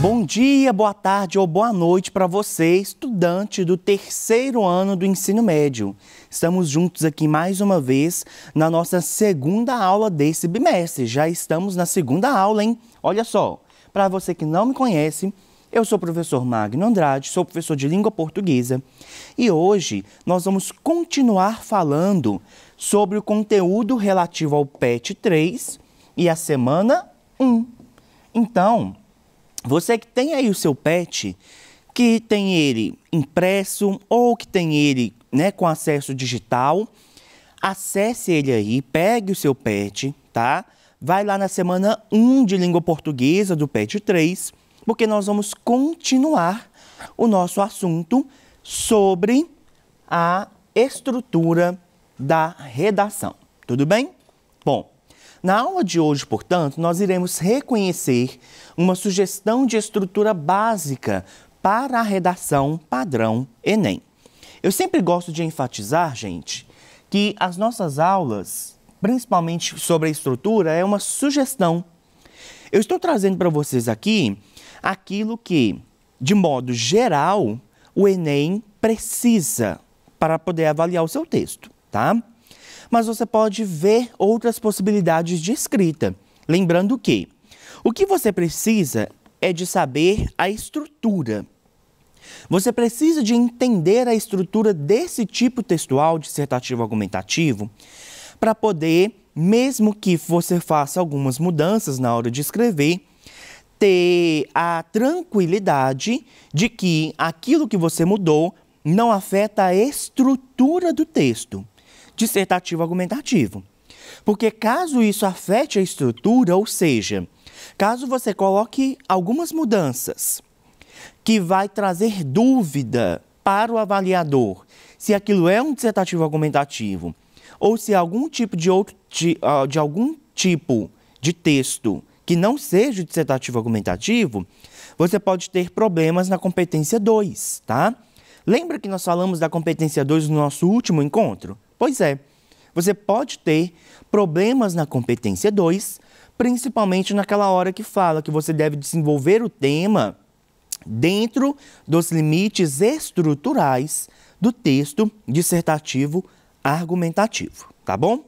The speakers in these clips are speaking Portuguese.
Bom dia, boa tarde ou boa noite para você, estudante do terceiro ano do ensino médio. Estamos juntos aqui mais uma vez na nossa segunda aula desse bimestre. Já estamos na segunda aula, hein? Olha só, para você que não me conhece, eu sou o professor Magno Andrade, sou professor de língua portuguesa e hoje nós vamos continuar falando sobre o conteúdo relativo ao PET 3 e a semana 1. Então, você que tem aí o seu PET, que tem ele impresso ou que tem ele, com acesso digital, acesse ele aí, pegue o seu PET, tá? Vai lá na semana 1 de língua portuguesa do PET 3, porque nós vamos continuar o nosso assunto sobre a estrutura da redação. Tudo bem? Bom, na aula de hoje, portanto, nós iremos reconhecer uma sugestão de estrutura básica para a redação padrão Enem. Eu sempre gosto de enfatizar, gente, que as nossas aulas, principalmente sobre a estrutura, é uma sugestão. Eu estou trazendo para vocês aqui aquilo que, de modo geral, o Enem precisa para poder avaliar o seu texto, tá? Mas você pode ver outras possibilidades de escrita. Lembrando que o que você precisa é de saber a estrutura. Você precisa de entender a estrutura desse tipo textual, dissertativo argumentativo, para poder, mesmo que você faça algumas mudanças na hora de escrever, ter a tranquilidade de que aquilo que você mudou não afeta a estrutura do texto dissertativo argumentativo. Porque caso isso afete a estrutura, ou seja, caso você coloque algumas mudanças que vai trazer dúvida para o avaliador se aquilo é um dissertativo argumentativo ou se algum tipo de algum tipo de texto que não seja dissertativo argumentativo, você pode ter problemas na competência 2, tá? Lembra que nós falamos da competência 2 no nosso último encontro? Pois é, você pode ter problemas na competência 2, principalmente naquela hora que fala que você deve desenvolver o tema dentro dos limites estruturais do texto dissertativo argumentativo, tá bom?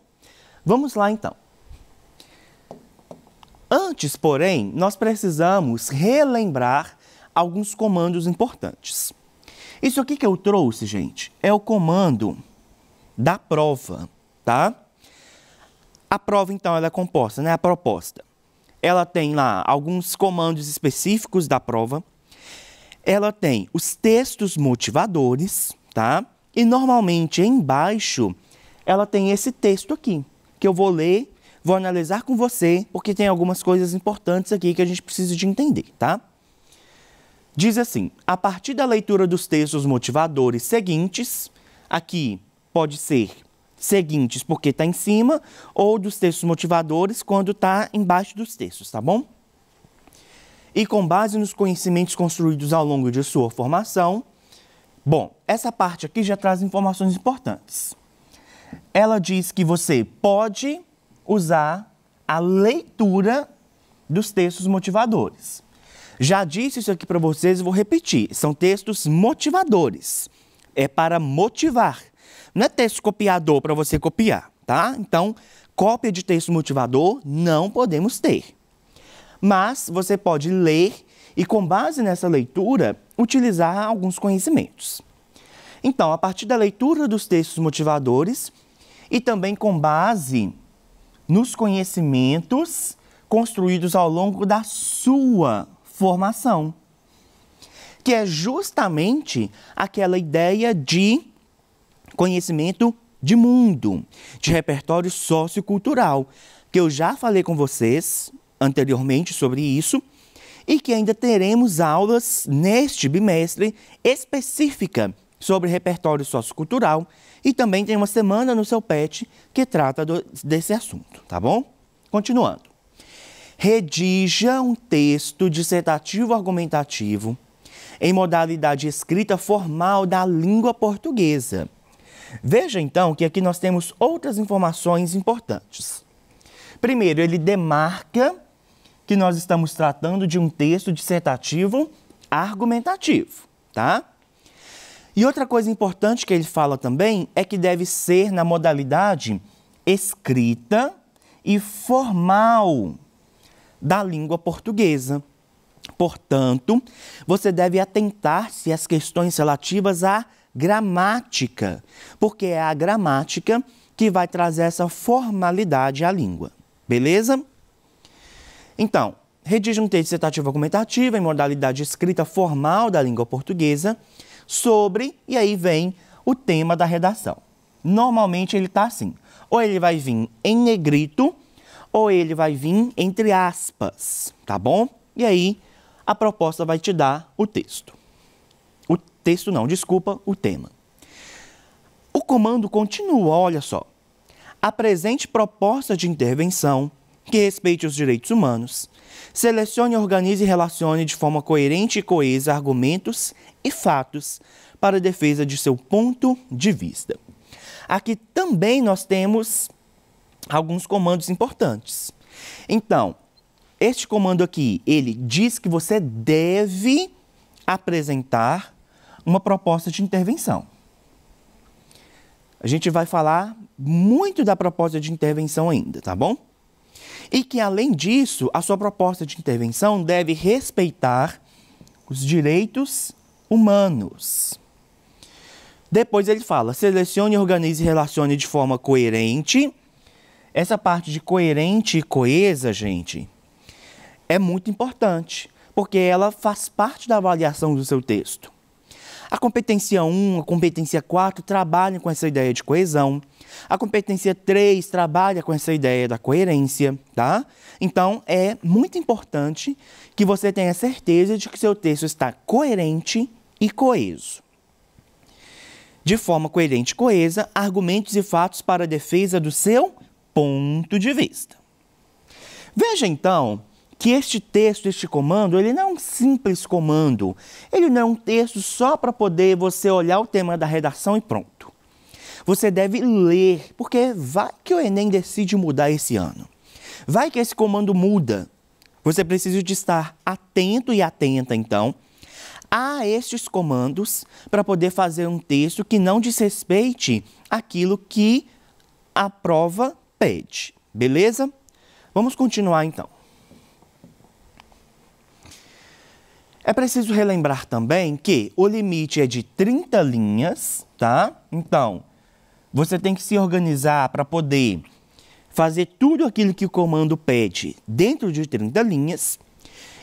Vamos lá então. Antes, porém, nós precisamos relembrar alguns comandos importantes. Isso aqui que eu trouxe, gente, é o comando da prova, tá? A prova, então, ela é composta, a proposta. Ela tem lá alguns comandos específicos da prova. Ela tem os textos motivadores, tá? E, normalmente, embaixo, ela tem esse texto aqui, que eu vou ler, vou analisar com você, porque tem algumas coisas importantes aqui que a gente precisa de entender, tá? Diz assim, a partir da leitura dos textos motivadores seguintes, aqui pode ser seguintes porque está em cima, ou dos textos motivadores quando está embaixo dos textos, tá bom? E com base nos conhecimentos construídos ao longo de sua formação, bom, essa parte aqui já traz informações importantes. Ela diz que você pode usar a leitura dos textos motivadores. Já disse isso aqui para vocês e vou repetir. São textos motivadores. É para motivar. Não é texto copiador para você copiar, tá? Então, cópia de texto motivador não podemos ter. Mas você pode ler e, com base nessa leitura, utilizar alguns conhecimentos. Então, a partir da leitura dos textos motivadores e também com base nos conhecimentos construídos ao longo da sua formação, que é justamente aquela ideia de conhecimento de mundo, de repertório sociocultural, que eu já falei com vocês anteriormente sobre isso e que ainda teremos aulas neste bimestre específica sobre repertório sociocultural e também tem uma semana no seu PET que trata desse assunto, tá bom? Continuando. Redija um texto dissertativo argumentativo em modalidade escrita formal da língua portuguesa. Veja, então, que aqui nós temos outras informações importantes. Primeiro, ele demarca que nós estamos tratando de um texto dissertativo argumentativo, tá? E outra coisa importante que ele fala também é que deve ser na modalidade escrita e formal da língua portuguesa. Portanto, você deve atentar-se às questões relativas à gramática, porque é a gramática que vai trazer essa formalidade à língua, beleza? Então, redige um texto dissertativo argumentativo em modalidade escrita formal da língua portuguesa sobre, e aí vem o tema da redação. Normalmente ele está assim, ou ele vai vir em negrito, ou ele vai vir entre aspas, tá bom? E aí a proposta vai te dar o texto. O texto não, desculpa, o tema. O comando continua, olha só. Apresente proposta de intervenção que respeite os direitos humanos. Selecione, organize e relacione de forma coerente e coesa argumentos e fatos para a defesa de seu ponto de vista. Aqui também nós temos alguns comandos importantes. Então, este comando aqui, ele diz que você deve apresentar uma proposta de intervenção. A gente vai falar muito da proposta de intervenção ainda, tá bom? E que, além disso, a sua proposta de intervenção deve respeitar os direitos humanos. Depois ele fala, selecione, organize e relacione de forma coerente. Essa parte de coerente e coesa, gente, é muito importante, porque ela faz parte da avaliação do seu texto. A competência 1, a competência 4 trabalham com essa ideia de coesão. A competência 3 trabalha com essa ideia da coerência, tá? Então, é muito importante que você tenha certeza de que seu texto está coerente e coeso. De forma coerente e coesa, argumentos e fatos para a defesa do seu ponto de vista. Veja, então, que este texto, este comando, ele não é um simples comando. Ele não é um texto só para poder você olhar o tema da redação e pronto. Você deve ler, porque vai que o Enem decide mudar esse ano. Vai que esse comando muda. Você precisa de estar atento e atenta, então, a estes comandos para poder fazer um texto que não desrespeite aquilo que a prova pede. Beleza? Vamos continuar, então. É preciso relembrar também que o limite é de 30 linhas, tá? Então, você tem que se organizar para poder fazer tudo aquilo que o comando pede dentro de 30 linhas.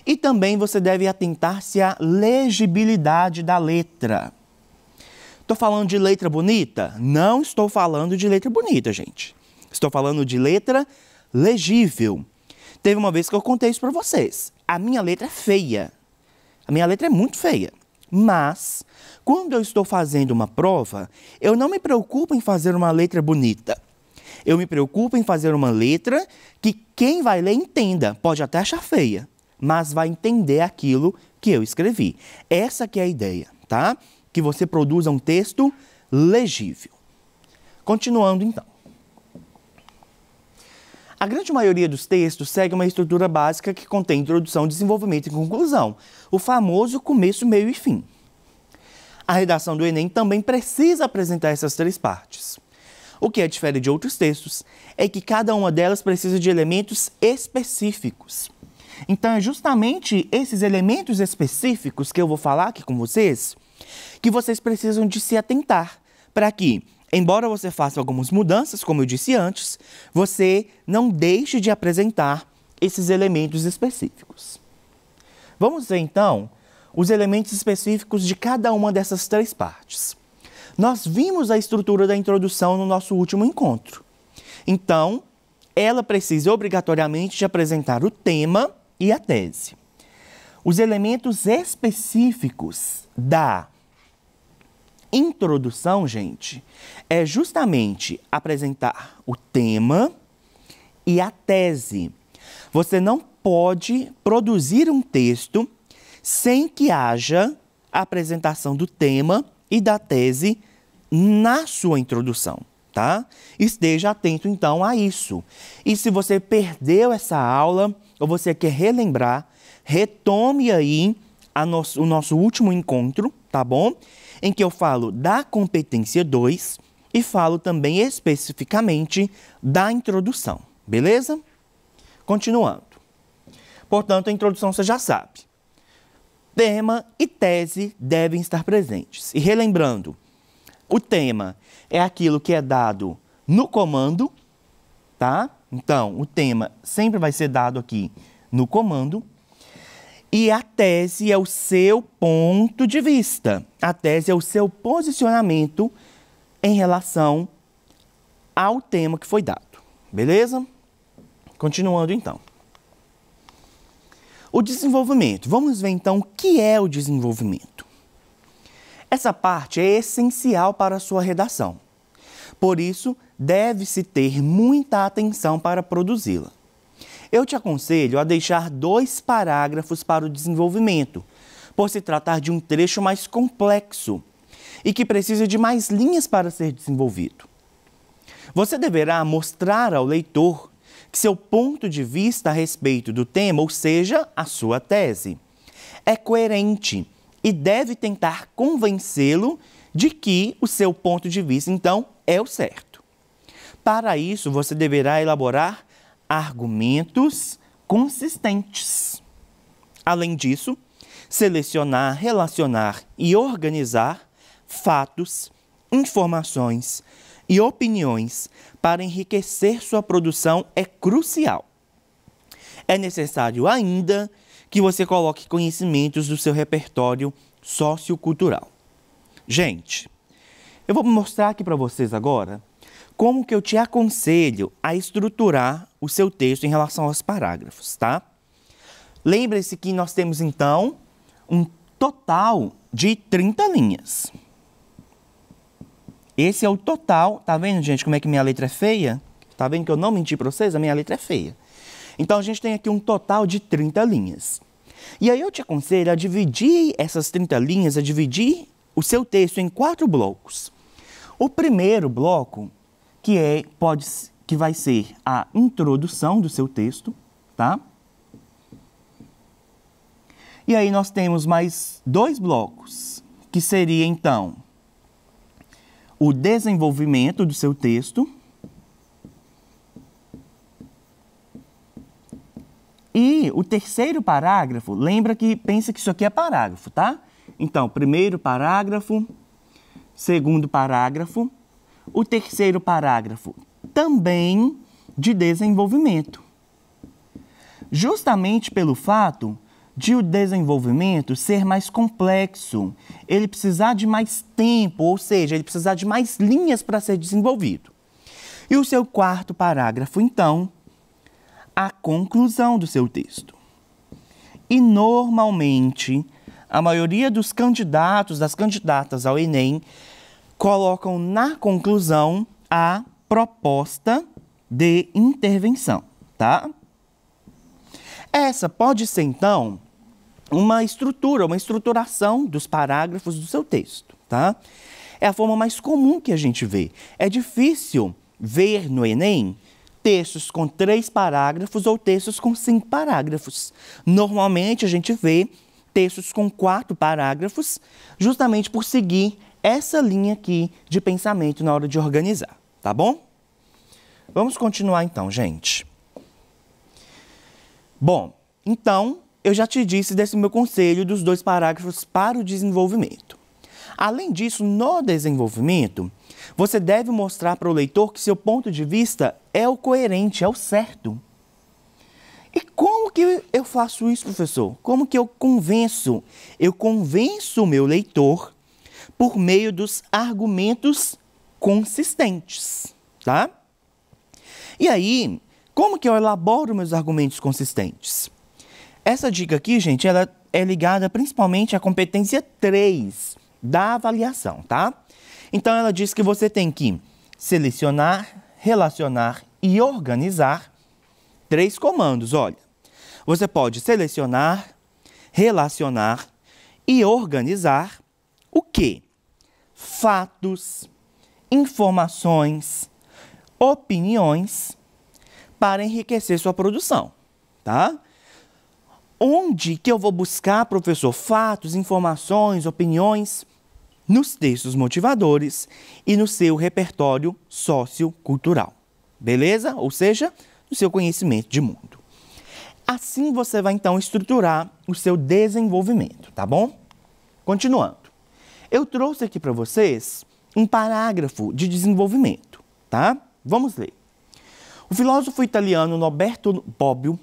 E também você deve atentar-se à legibilidade da letra. Estou falando de letra bonita? Não estou falando de letra bonita, gente. Estou falando de letra legível. Teve uma vez que eu contei isso para vocês. A minha letra é feia. A minha letra é muito feia, mas quando eu estou fazendo uma prova, eu não me preocupo em fazer uma letra bonita. Eu me preocupo em fazer uma letra que quem vai ler entenda. Pode até achar feia, mas vai entender aquilo que eu escrevi. Essa que é a ideia, tá? Que você produza um texto legível. Continuando, então. A grande maioria dos textos segue uma estrutura básica que contém introdução, desenvolvimento e conclusão, o famoso começo, meio e fim. A redação do Enem também precisa apresentar essas três partes. O que a difere de outros textos é que cada uma delas precisa de elementos específicos. Então, é justamente esses elementos específicos que eu vou falar aqui com vocês, que vocês precisam de se atentar para que, embora você faça algumas mudanças, como eu disse antes, você não deixe de apresentar esses elementos específicos. Vamos ver, então, os elementos específicos de cada uma dessas três partes. Nós vimos a estrutura da introdução no nosso último encontro. Então, ela precisa obrigatoriamente de apresentar o tema e a tese. Os elementos específicos da introdução, gente, é justamente apresentar o tema e a tese. Você não pode produzir um texto sem que haja a apresentação do tema e da tese na sua introdução, tá? Esteja atento, então, a isso. E se você perdeu essa aula, ou você quer relembrar, retome aí o nosso último encontro, tá bom? Em que eu falo da competência 2 e falo também especificamente da introdução, beleza? Continuando. Portanto, a introdução você já sabe. Tema e tese devem estar presentes. E relembrando, o tema é aquilo que é dado no comando, tá? Então, o tema sempre vai ser dado aqui no comando. E a tese é o seu ponto de vista. A tese é o seu posicionamento em relação ao tema que foi dado. Beleza? Continuando, então. O desenvolvimento. Vamos ver, então, o que é o desenvolvimento. Essa parte é essencial para a sua redação. Por isso, deve-se ter muita atenção para produzi-la. Eu te aconselho a deixar 2 parágrafos para o desenvolvimento, por se tratar de um trecho mais complexo e que precisa de mais linhas para ser desenvolvido. Você deverá mostrar ao leitor que seu ponto de vista a respeito do tema, ou seja, a sua tese, é coerente e deve tentar convencê-lo de que o seu ponto de vista, então, é o certo. Para isso, você deverá elaborar argumentos consistentes. Além disso, selecionar, relacionar e organizar fatos, informações e opiniões para enriquecer sua produção é crucial. É necessário ainda que você coloque conhecimentos do seu repertório sociocultural. Gente, eu vou mostrar aqui para vocês agora como que eu te aconselho a estruturar o seu texto em relação aos parágrafos, tá? Lembre-se que nós temos, então, um total de 30 linhas. Esse é o total. Tá vendo, gente, como é que minha letra é feia? Tá vendo que eu não menti para vocês? A minha letra é feia. Então, a gente tem aqui um total de 30 linhas. E aí eu te aconselho a dividir essas 30 linhas, a dividir o seu texto em 4 blocos. O primeiro bloco, que vai ser a introdução do seu texto, tá? E aí nós temos mais 2 blocos, que seria, então, o desenvolvimento do seu texto e o terceiro parágrafo, pensa que isso aqui é parágrafo, tá? Então, primeiro parágrafo, segundo parágrafo, o terceiro parágrafo também de desenvolvimento. Justamente pelo fato de o desenvolvimento ser mais complexo, ele precisar de mais tempo, ou seja, ele precisar de mais linhas para ser desenvolvido. E o seu quarto parágrafo, então, a conclusão do seu texto. E normalmente, a maioria dos candidatos, das candidatas ao Enem, colocam na conclusão a proposta de intervenção, tá? Essa pode ser, então, uma estruturação dos parágrafos do seu texto, tá? É a forma mais comum que a gente vê. É difícil ver no Enem textos com 3 parágrafos ou textos com 5 parágrafos. Normalmente, a gente vê textos com 4 parágrafos, justamente por seguir essa linha aqui de pensamento na hora de organizar, tá bom? Vamos continuar então, gente. Bom, então, eu já te disse desse meu conselho dos 2 parágrafos para o desenvolvimento. Além disso, no desenvolvimento, você deve mostrar para o leitor que seu ponto de vista é o coerente, é o certo. E como que eu faço isso, professor? Como que eu convenço? Eu convenço o meu leitor por meio dos argumentos consistentes, tá? E aí, como que eu elaboro meus argumentos consistentes? Essa dica aqui, gente, ela é ligada principalmente à competência 3 da avaliação, tá? Então, ela diz que você tem que selecionar, relacionar e organizar 3 comandos, olha. Você pode selecionar, relacionar e organizar o quê? Fatos, informações, opiniões para enriquecer sua produção, tá? Onde que eu vou buscar, professor, fatos, informações, opiniões? Nos textos motivadores e no seu repertório sociocultural, beleza? Ou seja, no seu conhecimento de mundo. Assim você vai então estruturar o seu desenvolvimento, tá bom? Continuando. Eu trouxe aqui para vocês um parágrafo de desenvolvimento, tá? Vamos ler. O filósofo italiano Norberto Bobbio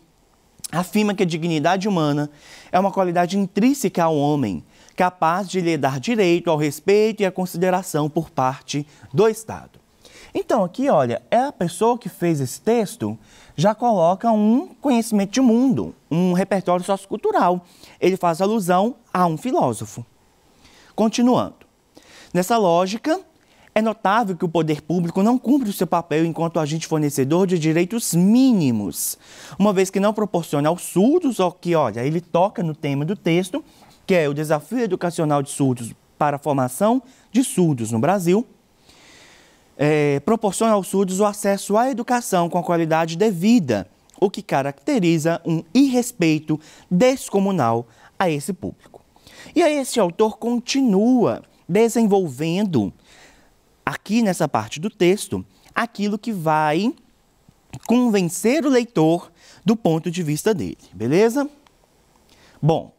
afirma que a dignidade humana é uma qualidade intrínseca ao homem, capaz de lhe dar direito ao respeito e à consideração por parte do Estado. Então, aqui, olha, é a pessoa que fez esse texto já coloca um conhecimento de mundo, um repertório sociocultural. Ele faz alusão a um filósofo. Continuando. Nessa lógica, é notável que o poder público não cumpre o seu papel enquanto agente fornecedor de direitos mínimos, uma vez que não proporciona aos surdos, o que, olha, ele toca no tema do texto, que é o desafio educacional de surdos para a formação de surdos no Brasil, proporciona aos surdos o acesso à educação com a qualidade devida, o que caracteriza um irrespeito descomunal a esse público. E aí esse autor continua desenvolvendo, aqui nessa parte do texto, aquilo que vai convencer o leitor do ponto de vista dele, beleza? Bom,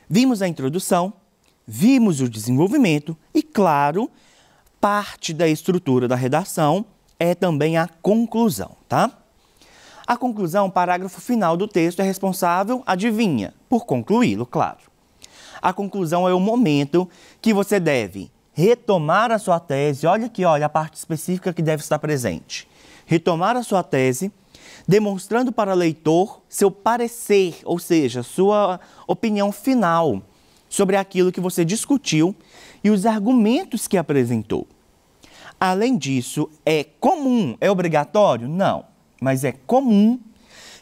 vimos a introdução, vimos o desenvolvimento e, claro, parte da estrutura da redação é também a conclusão, tá? A conclusão, o parágrafo final do texto é responsável, adivinha, por concluí-lo, claro. A conclusão é o momento que você deve retomar a sua tese, olha aqui, olha a parte específica que deve estar presente. Retomar a sua tese, demonstrando para o leitor seu parecer, ou seja, sua opinião final sobre aquilo que você discutiu e os argumentos que apresentou. Além disso, é comum, é obrigatório? Não, mas é comum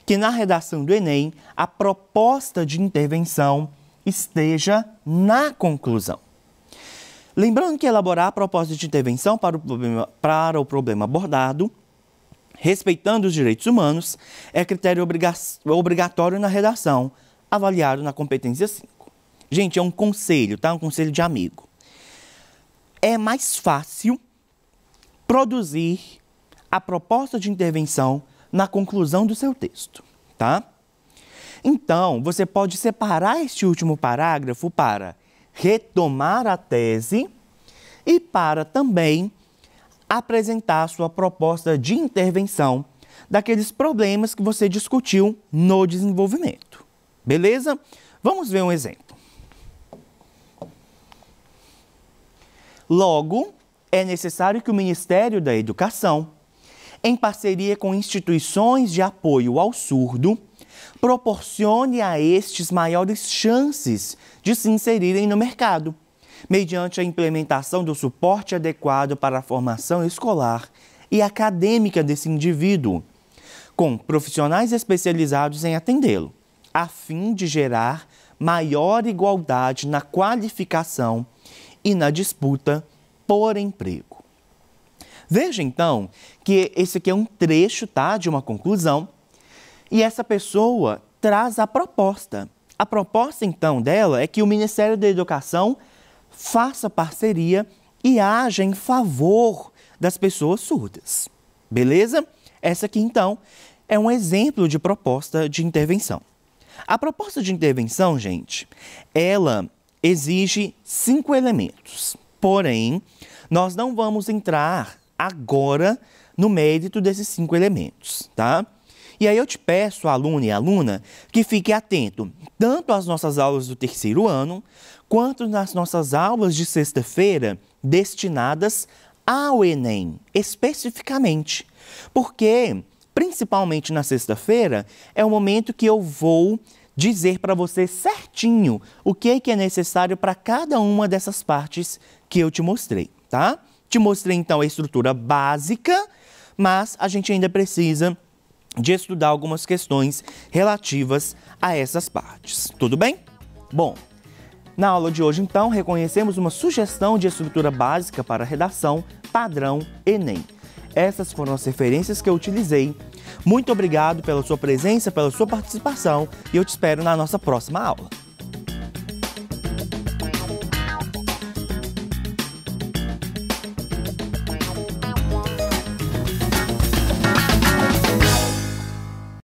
que na redação do Enem a proposta de intervenção esteja na conclusão. Lembrando que elaborar a proposta de intervenção para o problema abordado, respeitando os direitos humanos, é critério obrigatório na redação, avaliado na competência 5. Gente, é um conselho, tá? Um conselho de amigo. É mais fácil produzir a proposta de intervenção na conclusão do seu texto, tá? Então, você pode separar este último parágrafo para retomar a tese e para também apresentar a sua proposta de intervenção daqueles problemas que você discutiu no desenvolvimento. Beleza? Vamos ver um exemplo. Logo, é necessário que o Ministério da Educação, em parceria com instituições de apoio ao surdo, proporcione a estes maiores chances de se inserirem no mercado, mediante a implementação do suporte adequado para a formação escolar e acadêmica desse indivíduo, com profissionais especializados em atendê-lo, a fim de gerar maior igualdade na qualificação e na disputa por emprego. Veja, então, que esse aqui é um trecho, tá, de uma conclusão, e essa pessoa traz a proposta. A proposta, então, dela é que o Ministério da Educação faça parceria e haja em favor das pessoas surdas. Beleza? Essa aqui, então, é um exemplo de proposta de intervenção. A proposta de intervenção, gente, ela exige 5 elementos. Porém, nós não vamos entrar agora no mérito desses 5 elementos, tá? E aí eu te peço, aluno e aluna, que fique atento tanto às nossas aulas do terceiro ano, quanto nas nossas aulas de sexta-feira destinadas ao Enem, especificamente. Porque, principalmente na sexta-feira, é o momento que eu vou dizer para você certinho o que é necessário para cada uma dessas partes que eu te mostrei, tá? Te mostrei, então, a estrutura básica, mas a gente ainda precisa de estudar algumas questões relativas a essas partes. Tudo bem? Bom, Na aula de hoje, então, reconhecemos uma sugestão de estrutura básica para redação padrão Enem. Essas foram as referências que eu utilizei. Muito obrigado pela sua presença, pela sua participação e eu te espero na nossa próxima aula.